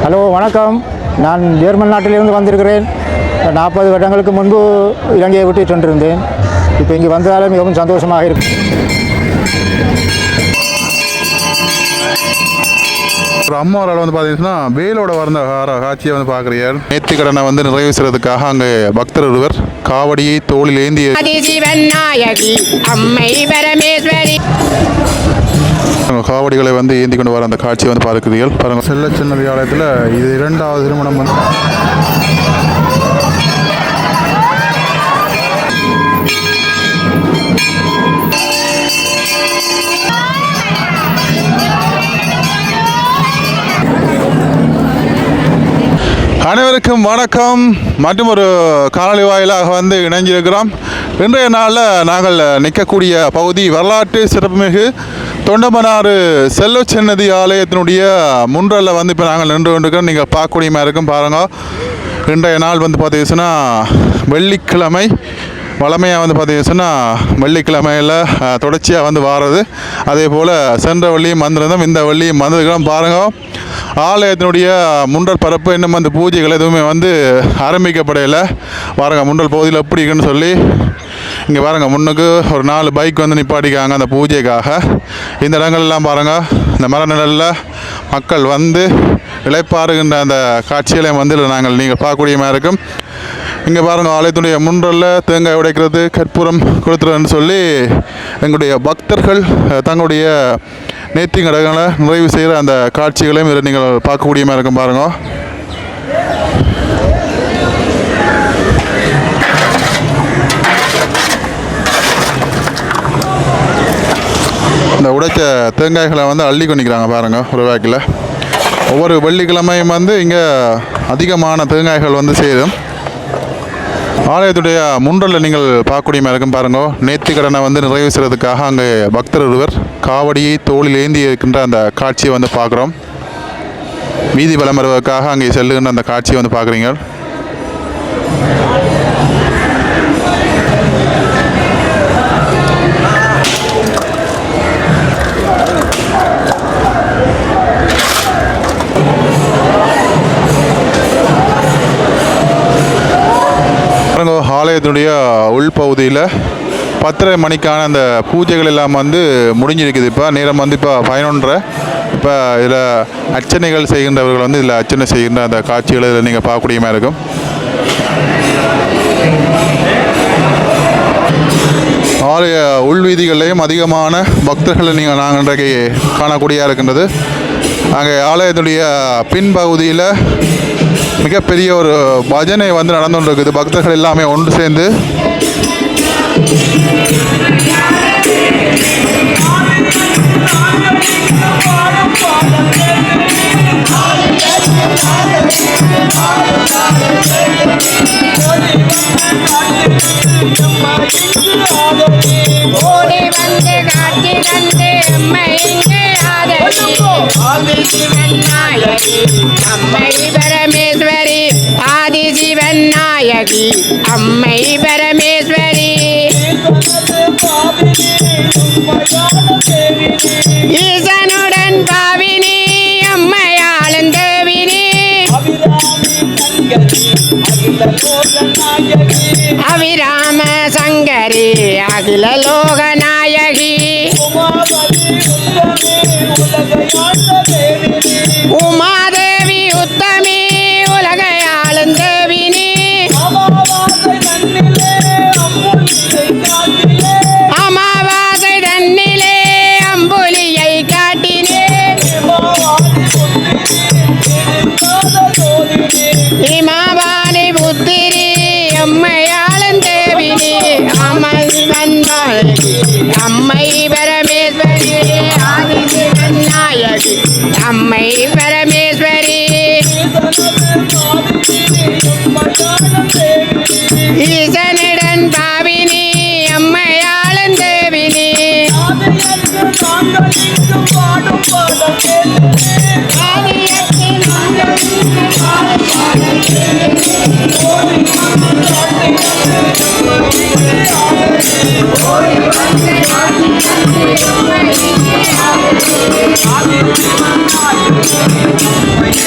Hello வணக்கம். நான் German நாட்டிலிருந்து வந்திருக்கிறேன். 40 வருடங்களுக்கு முன்பு இலங்கையை விட்டு சென்றிருந்தேன். இப்போ இங்கே வந்ததால் மிகவும் சந்தோஷமாக இருக்கு. ஒரு அம்மாவால் வந்து பார்த்தீங்கன்னா வேலோட வந்த காட்சியை வந்து பார்க்குறீர்கள். நேர்த்திக்கடனை வந்து நிறைவு செய்வதற்காக அங்கே பக்தர் ஒருவர் காவடியை தோளில் ஏந்தி காவடிகளை வந்து ஏந்தி கொண்டு வர அந்த காட்சியை வந்து பார்க்கிறீர்கள். பாருங்கள், செல்ல சின்ன ஆலயத்தில் இது 2வது திருமணம் வந்து அனைவருக்கும் வணக்கம். மற்றும் ஒரு காணொலி வாயிலாக வந்து இணைஞ்சிருக்கிறோம். இன்றைய நாளில் நாங்கள் நிற்கக்கூடிய பகுதி வரலாற்று சிறப்புமிகு தொண்டமனாறு செல்லச்சன்னதி ஆலயத்தினுடைய முன்றலில் வந்து இப்போ நாங்கள் நின்று கொண்டிருக்கிறோம். நீங்கள் பார்க்கக்கூடிய மாதிரி இருக்கும். பாருங்கள், இன்றைய நாள் வந்து பார்த்தீங்கன்னா வெள்ளிக்கிழமை. வளமையாக வந்து பார்த்தீங்கன்னா வெள்ளிக்கிழமையில் தொடர்ச்சியாக வந்து வாரது. அதே போல் சென்ற வெள்ளியும் வந்திருந்தோம், இந்த வெள்ளியும் வந்திருக்கிறோம். பாருங்கள், ஆலயத்தினுடைய முன்றல் பரப்பு இன்னும் அந்த பூஜைகள் எதுவுமே வந்து ஆரம்பிக்கப்படையில. பாருங்கள், முன்றல் பகுதியில் எப்படி இருக்குன்னு சொல்லி இங்கே பாருங்கள், முன்னுக்கு ஒரு 4 பைக் வந்து நிப்பாட்டிக்காங்க அந்த பூஜைக்காக. இந்த இடங்கள்லாம் பாருங்கள், இந்த மர நிழலில் மக்கள் வந்து இளைப்பாறுகின்ற அந்த காட்சிகளையும் வந்து நாங்கள் நீங்கள் பார்க்கக்கூடிய மாதிரி இருக்கும். இங்கே பாருங்கள், ஆலயத்துடைய முன்றலில் தேங்காய் உடைக்கிறது, கற்பூரம் கொடுத்துறதுன்னு சொல்லி எங்களுடைய பக்தர்கள் தங்களுடைய நேர்த்திக்கடனை நிறைவு செய்கிற அந்த காட்சிகளையும் இதில் நீங்கள் பார்க்கக்கூடிய மாதிரி இருக்கும். பாருங்கள், இந்த உடைச்ச தேங்காய்களை வந்து அள்ளி கொண்டிக்கிறாங்க. பாருங்கள், ஒரு வேக்கில் ஒவ்வொரு வெள்ளிக்கிழமையும் வந்து இங்கே அதிகமான தேங்காய்கள் வந்து சேரும். ஆலயத்துடைய முன்றலில் நீங்கள் பார்க்கக்கூடிய மாதிரி இருக்கும். பாருங்கள், நேர்த்திக்கடனை வந்து நிறைவு செய்வதற்காக அங்கே பக்தர் ஒருவர் காவடியை தோளில் ஏந்தி இருக்கின்ற அந்த காட்சியை வந்து பார்க்குறோம். வீதி வலம் வருவதற்காக அங்கே செல்லுகின்ற அந்த காட்சியை வந்து பார்க்குறீங்க. ஆலயத்தினுடைய உள்பகுதியில் 10:30 மணிக்கான அந்த பூஜைகள் எல்லாம் வந்து முடிஞ்சிருக்குது. இப்போ நேரம் வந்து இப்போ 11:30. இப்போ இதில் அர்ச்சனைகள் செய்கின்றவர்கள் வந்து இதில் அர்ச்சனை செய்கின்ற அந்த காட்சிகளை இதில் நீங்கள் பார்க்கக்கூடிய மாதிரி இருக்கும். ஆலய உள்வீதிகளையும் அதிகமான பக்தர்களை நாங்கள் இன்றைக்கு காணக்கூடியதாக இருக்கின்றது. அங்கே ஆலயத்துடைய பின்பகுதியில் மிகப்பெரிய ஒரு பஜனை வந்து நடந்து கொண்டிருக்குது. பக்தர்கள் எல்லாமே ஒன்று சேர்ந்து அம்மை பரமேஸ்வரி, ஆதிசிவன் நாயகி, அம்மை பரமேஸ்வரி, ஈசனுடன் பாவினி, அம்மையாளும் தேவினி, அபிராம சங்கரி, அகில லோக நாயகி, உமாதேவி உத்தமி, உலகையாளும் தேவினி, அமாவாசை தன்னிலே அம்புலியை காட்டினே, இமாவாலி புத்திரி, அம்மையாளும் தேவினி, அம்மை பரமேஸ்வரி, ஆதிசிவன் நாயகி, அம்மை பரமேஸ்வரி, ஈசனுடன் பாவினி, அம்மையாளும் தேவினி,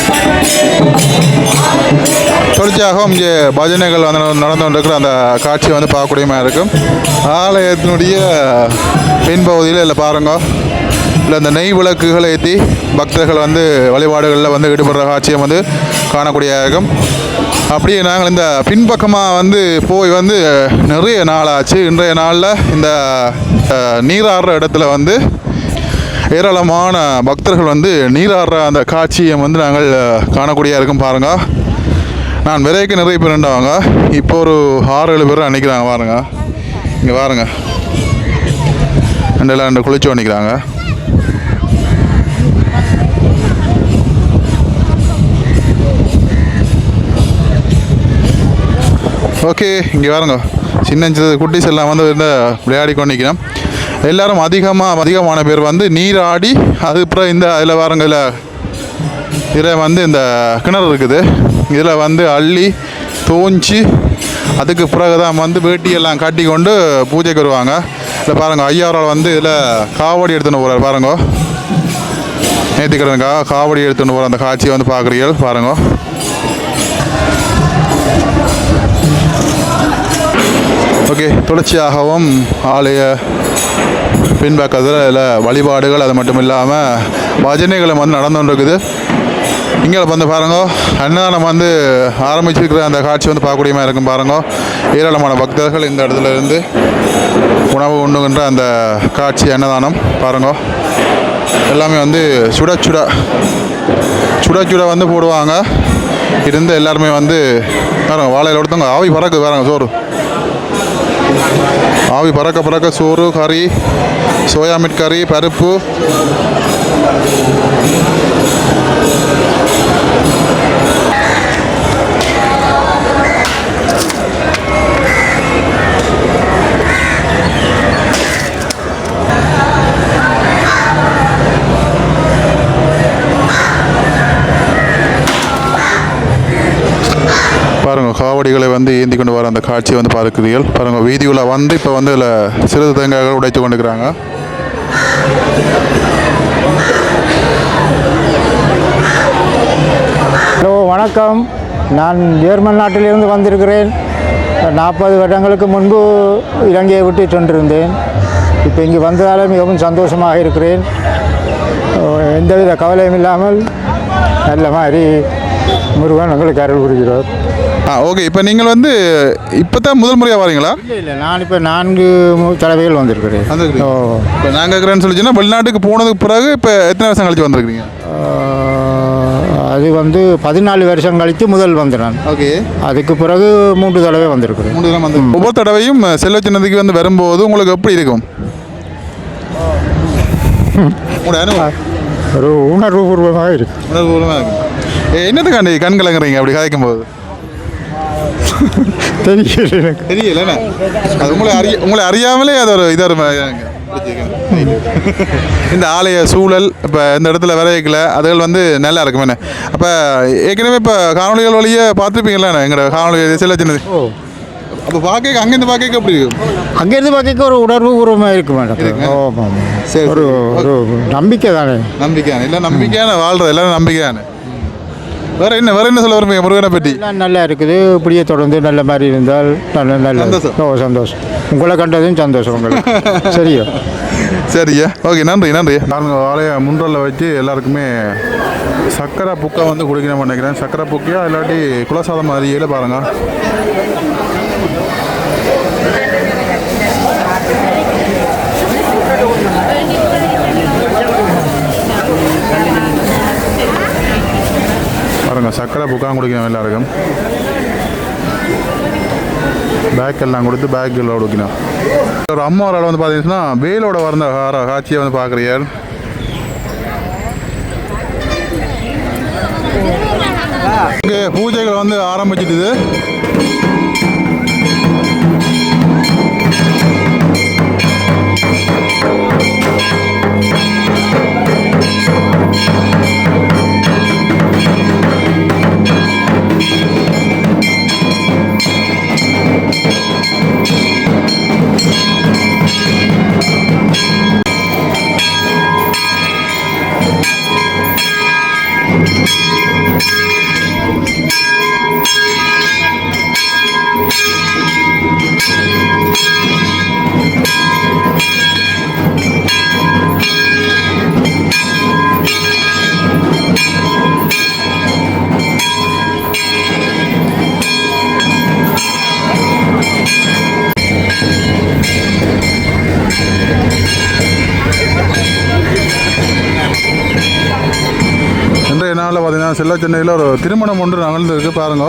Thank you. தொடர்ச்சியாக இங்கே பஜனைகள் வந்து நடந்து கொண்டிருக்கிற அந்த காட்சியை வந்து பார்க்கக்கூடியமாக இருக்கும். ஆலயத்தினுடைய பின்பகுதியில் இல்லை பாருங்க, இல்லை இந்த நெய் விளக்குகளை ஏற்றி பக்தர்கள் வந்து வழிபாடுகளில் வந்து ஈடுபடுற காட்சியை வந்து காணக்கூடிய இருக்கும். அப்படியே நாங்கள் இந்த பின்பக்கமாக வந்து போய் வந்து நிறைய நாள் ஆச்சு. இன்றைய நாளில் இந்த நீராடுற இடத்துல வந்து ஏராளமான பக்தர்கள் வந்து நீராடுற அந்த காட்சியை வந்து நாங்கள் காணக்கூடிய இருக்கும். பாருங்கள், நான் விரைக்கு நிறைய பேர் நின்றவங்க, இப்போ ஒரு 6-7 பேர் நினைக்கிறாங்க. பாருங்க, இங்கே பாருங்க, ரெண்டு குளிச்சு நிற்கிறாங்க. ஓகே, இங்கே பாருங்க, சின்ன குட்டீஸ் எல்லாம் வந்து விளையாடி கொண்டு நிற்கிறோம். எல்லோரும் அதிகமான பேர் வந்து நீராடி அதுக்கப்புறம் இந்த அதில் பாருங்க, இதில் வந்து இந்த கிணறு இருக்குது, இதில் வந்து அள்ளி தோஞ்சி அதுக்கு பிறகு தான் வந்து வேட்டியெல்லாம் கட்டி கொண்டு பூஜைக்கு வருவாங்க. இதில் பாருங்கள், ஐயாவரால் வந்து இதில் காவடி எடுத்துன்னு போகிறார். பாருங்க, நேற்றுக்கிறதுக்காக காவடி எடுத்துன்னு போகிற அந்த காட்சியை வந்து பார்க்குறீர்கள். பாருங்க, ஓகே. தொடர்ச்சியாகவும் ஆலய பின்பக்கத்தில் இதில் வழிபாடுகள், அது மட்டும் இல்லாமல் பஜனைகளும் வந்து நடந்து கொண்டிருக்குது. இங்கே வந்து பாருங்க, அன்னதானம் வந்து ஆரம்பிச்சிருக்கிற அந்த காட்சி வந்து பார்க்கக்கூடியமாக இருக்கும். பாருங்க, ஏராளமான பக்தர்கள் இந்த இடத்துல இருந்து உணவு உண்ணுகின்ற அந்த காட்சி அன்னதானம் பாருங்க. எல்லாமே வந்து சுட சுட வந்து போடுவாங்க. இருந்து எல்லாருமே வந்து பாருங்க, வாழையில் ஒருத்தவங்க ஆவி பறக்கு பாருங்க, சோறு ஆவி பறக்க சோறு, கறி, சோயா மீட் கறி, பருப்பு, பாருங்கள், காவடிகளை வந்து ஏந்தி கொண்டு வர அந்த காட்சியை வந்து பார்க்கிறீர்கள். பாருங்கள், வீதியில் வந்து இப்போ வந்து இதில் சிறு தேங்காய்கள் உடைத்து கொண்டுக்கிறாங்க. ஹலோ, வணக்கம். நான் ஜெர்மன் நாட்டிலிருந்து வந்திருக்கிறேன். 40 வருடங்களுக்கு முன்பு இலங்கையை விட்டு சென்றிருந்தேன். இப்போ இங்கே வந்ததால் மிகவும் சந்தோஷமாக இருக்கிறேன். எந்தவித கவலையும் இல்லாமல் நல்ல மாதிரி முருகன் எங்களுக்கு அருள் புரிகிறார். ஓகே. இப்போ நீங்கள் வந்து இப்போ தான் முதல் முறையாக வரீங்களா? இல்லை, நான் இப்போ 4 தடவைகள் வந்திருக்கிறேன். ஓ, இப்போ நாங்கள் இருக்கிறேன்னு சொல்லிச்சுன்னா வெளிநாட்டுக்கு போனதுக்கு பிறகு இப்போ எத்தனை வருஷம் கழிச்சு வந்திருக்கிறீங்க? அது வந்து 14 வருஷம் கழித்து முதல் வந்தேன். ஓகே. அதுக்கு பிறகு 3 தடவை வந்திருக்கிறேன். 3 தடவை வந்து ஒவ்வொரு தடவையும் செல்வ சின்னத்துக்கு வந்து வரும்போது உங்களுக்கு எப்படி இருக்கும்? ஒரு உணர்வுபூர்வமாக இருக்கு. உணர்வுபூர்வமாக இருக்கும். என்னத்துக்காண்டி கண் கலங்குறீங்க அப்படி கதைக்கும் போது? தெரியல. அது உங்களை அறியாமலே அது ஒரு இதாக இந்த ஆலய சூழல் இப்போ இந்த இடத்துல விரைக்கல அதுகள் வந்து நல்லா இருக்கும். என்ன அப்போ ஏற்கனவே இப்போ காணொலிகள் வழியே பார்த்துருப்பீங்களா எங்களோட காணொலி சில சின்னது? அப்போ பார்க்க அங்கேருந்து பார்க்க எப்படி இருக்கும்? அங்கேருந்து பார்க்க ஒரு உணர்வு பூர்வமாக இருக்கு மேடம். சரி, ஒரு நம்பிக்கை தானே. நம்பிக்கையான இல்லை, நம்பிக்கையான வாழ்றது எல்லாரும் நம்பிக்கையான. வேற என்ன சொல்ல வருவீங்க முருகனை பற்றி? நல்லா இருக்குது. இப்படியே தொடர்ந்து நல்ல மாதிரி இருந்தால் நல்ல சந்தோஷம். உங்களை கண்டதும் சந்தோஷம் உங்களுக்கு. சரியா, ஓகே, நன்றி. நாங்கள் ஆலய முன்றலில் வச்சு எல்லாருக்குமே சக்கரை புக்கை வந்து குடிக்கணும்னு நினைக்கிறேன். சக்கரை புக்கையா இல்லாட்டி குலசாதம் மாதிரியில் பாருங்க. பாருங்க, சக்கரை புக்காக குடிக்கணும் எல்லாருக்கும். பேக் எல்லாம் கொடுத்து பேக்கில் கொடுக்கணும். ஒரு அம்மா ஒரு வந்து பார்த்தீங்கன்னா வெயிலோட வந்த காட்சியை வந்து பார்க்குறீர்கள். இங்கே பூஜைகள் வந்து ஆரம்பிச்சிட்டுது. செல்ல சென்னையில் ஒரு திருமணம் ஒன்று நகர்ந்துருக்கு பாருங்க.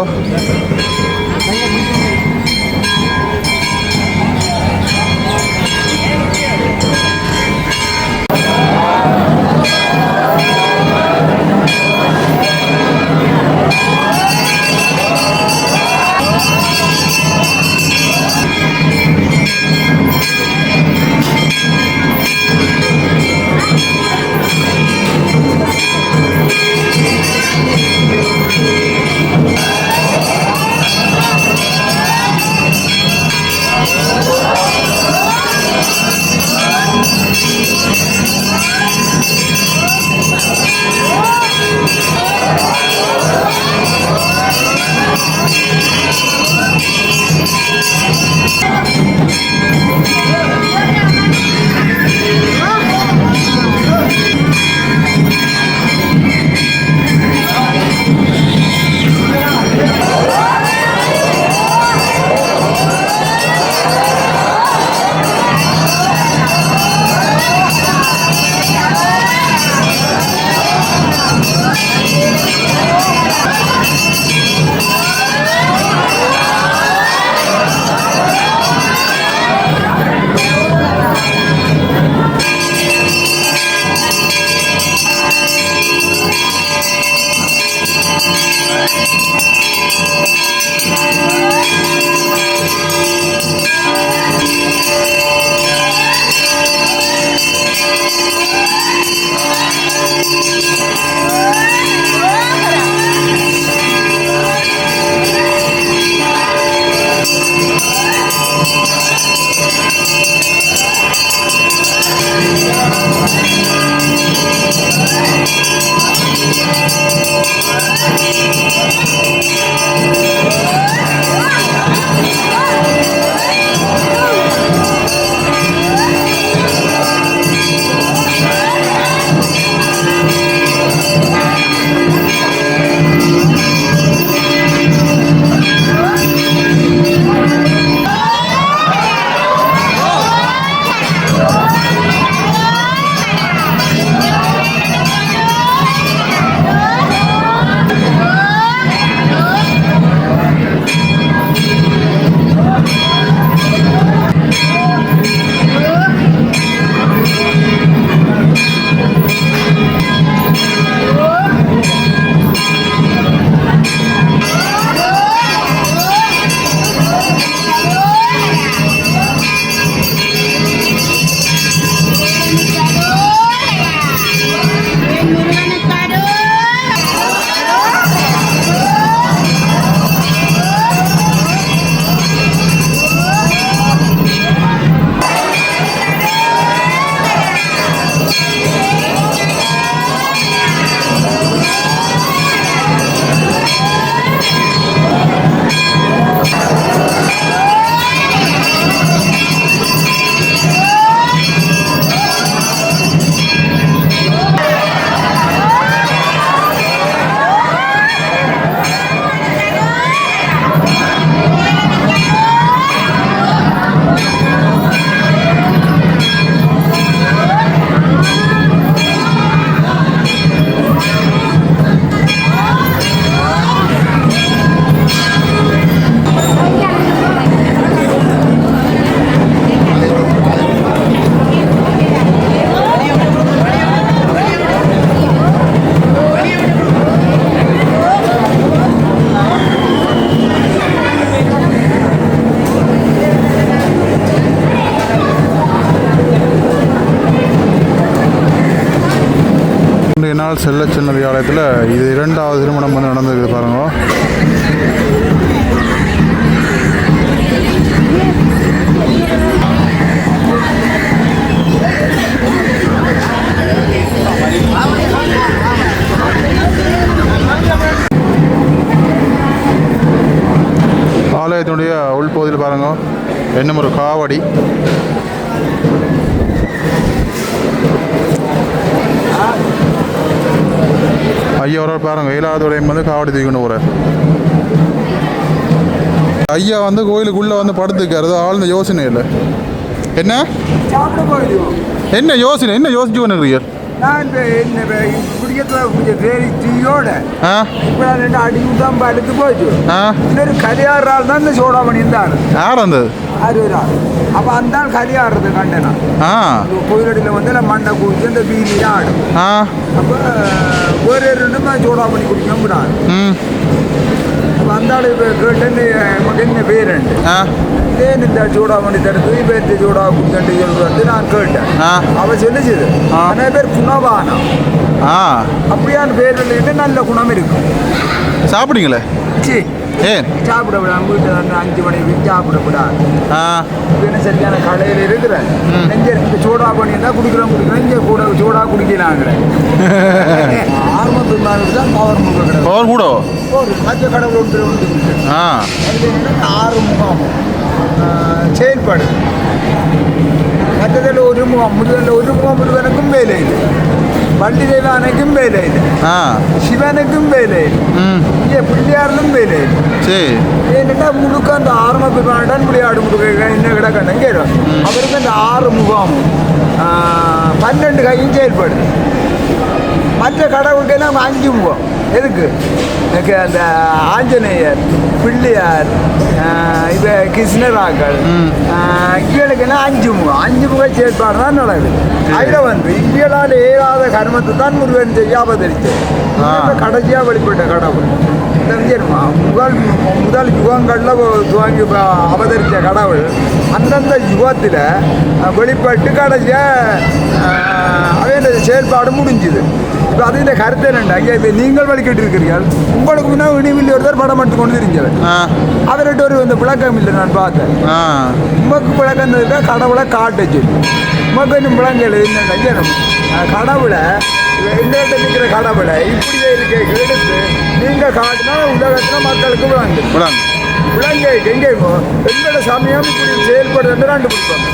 இன்றைய நாள் செல்ல சின்ன ஆலயத்தில் இது இரண்டாவது திருமணம் வந்து நடந்திருக்கு பாருங்க. ஆலயத்தினுடைய உள்பகுதியில் பாருங்க இன்னும் ஒரு காவடி. ஐயா ஒரு பாருங்க 7வது உடையும் வந்து காவடி தூக்கிட்டு போகிறார். ஐயா வந்து கோயிலுக்குள்ளே வந்து படுத்துக்காரு, ஆழ்ந்த யோசனை இல்லை. என்ன யோசனை, என்ன யோசிச்சு பண்ணுறீங்க? நான் மையத்தில் கொஞ்சம் தேடி தீயோட ஆ இப்போ ரெண்டு அடிக்கு தான் பழுத்து போச்சு. ஆ இன்னொரு கலியாடுறாள் தான் இந்த சோடாமணி இருந்தார். யார் வந்தது? அது ஒரு ஆள். அப்போ அந்த ஆள் கலியாடுறது கண்டேனா ஆ கோயிலடியில் வந்து மண்ணை குடிச்சு இந்த வீதியில் ஆடும். ஆ அப்போ ஒரு ரெண்டுமே சோடாமணி குடிக்க விடாது. ம் அப்போ அந்த ஆள் இப்போ கேட்டேன்னு நமக்கு என்ன பேருண்டு ஆ ஏன் இந்த சூடாமணி தடுத்து பேர்த்து சூடா குடிக்கண்டு சொல்றது நான் கேட்டேன். ஆ அவள் சொல்லிச்சுது ஆ. நிறைய பேர் குணவானம் ஆ அப்படியான பேர் இல்லைன்னு நல்ல குணம் இருக்கும். சாப்பிட்டீங்களே? சி ஏன் சாப்பிட விடாது வீட்டில் வந்து 5 மணிக்கு சாப்பிடக்கூடாது. ஆ என்ன சரியான கடையில் இருக்கிறேன் நெஞ்ச இந்த சூடா பண்ணி தான் குடிக்கிறோம் இங்கே கூட சூடா குடிக்கிறாங்க. ஆர்வத்து நாளுக்கு தான் பவர் முக கடை பவர் கூட ஒரு மற்ற கடவுள் ஒன்று உண்டு. ஆ அதில் என்னன்னா 6 முகாம் செயல்பாடு. மற்றதில் ஒரு முகாம் முதலில் ஒரு முகாம் முருகனுக்கும் வேலை இல்லை, வள்ளி தெய்வானுக்கும் வேலை இல்லை, ஆ சிவனுக்கும் வேலை இல்லை, ம் இங்கே பிள்ளையாரிலும் வேலை இல்லை. சரி ஏன்னா முழுக்க அந்த ஆரம்ப பிரிவான முடியாடு முழுக்க என்ன கிடக்கணும் கேடும் அவருக்கு அந்த 6 முகாமும் 12 கையும் செயல்படுது. மற்ற கடவுளுக்கெல்லாம் 5 முகம். எதுக்கு எனக்கு அந்த ஆஞ்சநேயர், பிள்ளையார், இது கிருஷ்ணராக்கள் இவளுக்கெல்லாம் 5 முகம். 5 முக செயற்பாடு தான் நடக்குது. அதில் வந்து இவளால் ஏறாத கர்மத்தை தான் முருகன் செய்ய அவதரித்தது. கடைசியாக வெளிப்பட்ட கடவுள் தெரிஞ்சிருமா முதல் யுகங்களில் துவங்கி அவதரித்த கடவுள் அந்தந்த யுகத்தில் வெளிப்பட்டு கடைசியாக அவன் செயல்பாடு முடிஞ்சுது. இப்போ அது இந்த கருத்து என்னண்டா ஐயா இப்போ நீங்கள் வழிகிட்டு இருக்கிறீர்கள் உங்களுக்கு முன்னா இனிவில் ஒருத்தர் படம் எடுத்து கொண்டு தெரிஞ்சவர் அவர்கிட்ட ஒரு இந்த விளக்கம் இல்லை நான் பார்த்தேன். உமக்கு விளக்கம் இருக்கா கடவுளை காட்ட சொல்லி உமக்கு இன்னும் விளங்கல் என்னண்டா கடவுளை எங்கள்கிட்ட நிற்கிற கடவுளை இப்படியே இருக்க எடுத்து நீங்கள் காட்டினா உலகத்தில் மக்களுக்கு விளங்கு விளங்க எங்கேயுமோ எங்களோட சமயம் இப்படி செயல்படுறது ரெண்டு பிடிப்பாங்க.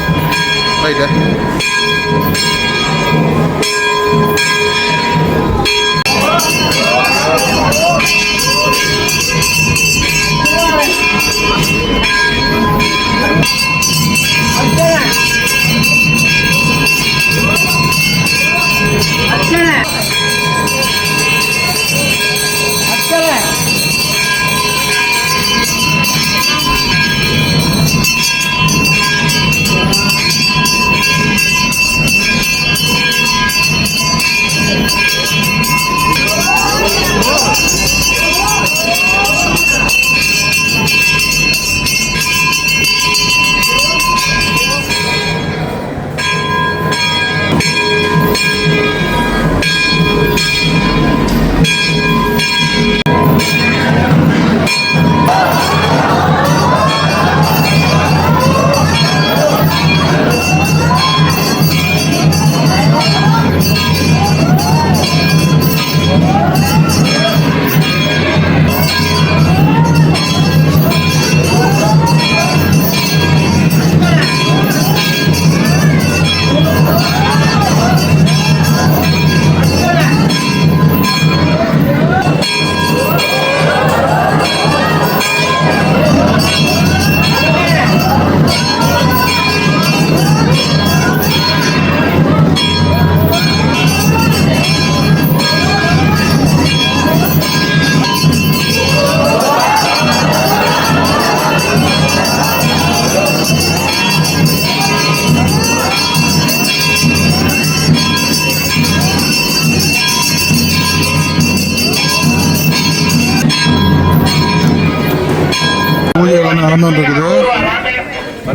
பூஜை வந்து நடந்துகிட்டு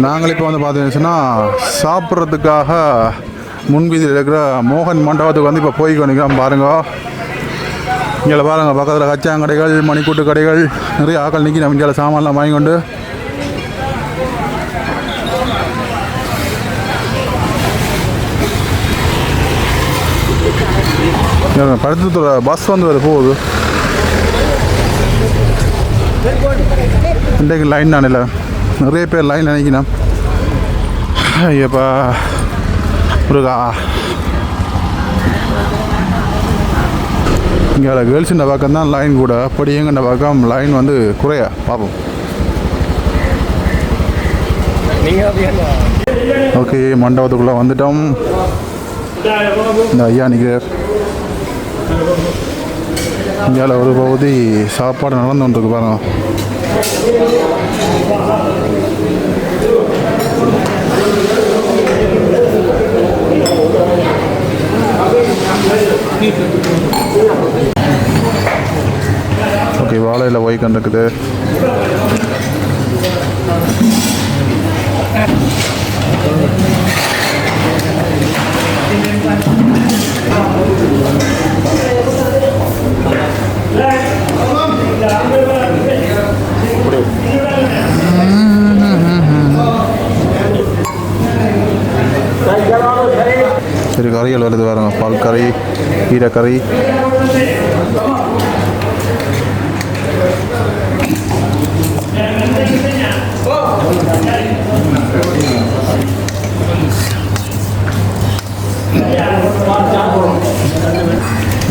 நாங்கள் இப்போ வந்து பார்த்தீங்கன்னா சாப்பிட்றதுக்காக முன்வீதியில் இருக்கிற மோகன் மண்டபத்துக்கு வந்து இப்போ போய் கொண்டிருக்கிறோம். பாருங்க இங்கே பாருங்க பக்கத்தில் கச்சாங்கடைகள், மணிக்கூட்டு கடைகள், நிறைய ஆக்கள் நிற்கி நம்ம இங்கே சாமான்லாம் வாங்கி கொண்டு படுத்துற பஸ் வந்து வேறு போகுது. இன்றைக்கு லைன் நான் இல்லை, நிறைய பேர் லைன் நினைக்கணும். ஐயப்பா முருகா, இங்கே கேர்ள்ஸுன்ற பக்கம் தான் லைன் கூட, படியங்கிற பக்கம் லைன் வந்து குறைய பார்ப்போம். ஓகே, மண்டபத்துக்குள்ளே வந்துட்டோம். இந்த ஐயா நிற்கிறார். இந்தியாவில் ஒரு பகுதி சாப்பாடு நடந்து கொண்டிருக்கு பாருங்க. ஓகே, வாழையில் போய் கண்டுக்குது. சரி, கறிகள் வருது பாருங்க. பால் கறி, கீரைக்கறி.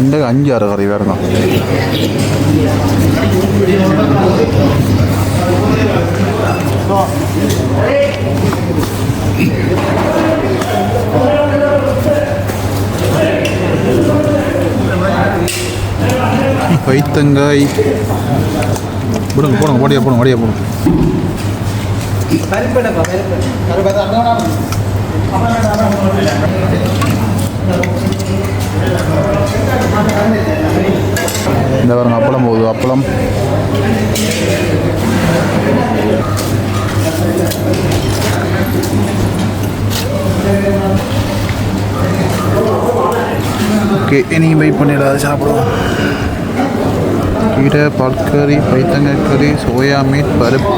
இந்த 5-6 கறி வேறுங்க. பைத்தங்காய் போடுங்க, போடுங்க, வடியா போடுங்க, வடியா போடுங்க. இந்த பாருங்க, அப்பளம் போகுது. அப்பளம் ஓகே, இனியும் வெயிட் பண்ணிடாது சாப்பிடுவோம். கீரை, பால் கறி, பைத்தங்காய் கறி, சோயா மீட், பருப்பு.